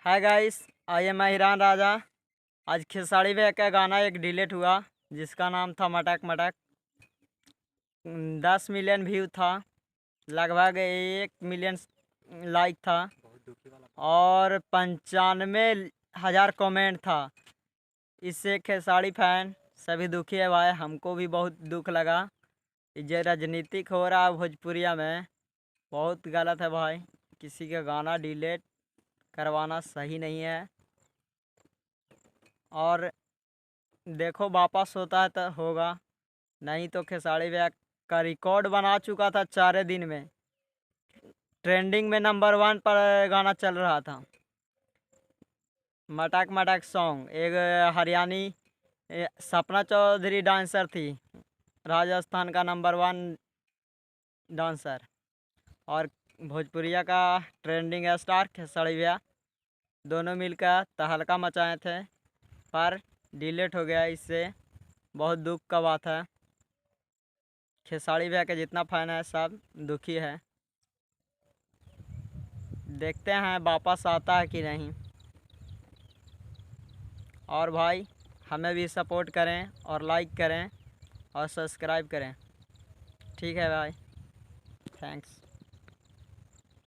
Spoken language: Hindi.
हाय गाइस, आई एम हिरान राजा। आज खेसारी भैया का गाना एक डिलीट हुआ जिसका नाम था मटक मटक। 10 मिलियन व्यू था, लगभग 1 मिलियन लाइक था और 95,000 कमेंट था। इससे खेसारी फैन सभी दुखी है भाई। हमको भी बहुत दुख लगा। ये राजनीतिक हो रहा है भोजपुरिया में, बहुत गलत है भाई। किसी का गाना डिलीट करवाना सही नहीं है। और देखो वापस होता है तो होगा, नहीं तो खेसारी भैया का रिकॉर्ड बना चुका था। 4 दिन में ट्रेंडिंग में नंबर 1 पर गाना चल रहा था। मटक मटक सॉन्ग एक हरियाणी सपना चौधरी डांसर थी, राजस्थान का नंबर 1 डांसर, और भोजपुरिया का ट्रेंडिंग स्टार खेसारी भैया, दोनों मिलकर तहलका मचाए थे पर डिलीट हो गया। इससे बहुत दुख का बात है। खेसारी भैया के जितना फैन है सब दुखी है। देखते हैं वापस आता है कि नहीं। और भाई हमें भी सपोर्ट करें और लाइक करें और सब्सक्राइब करें। ठीक है भाई, थैंक्स।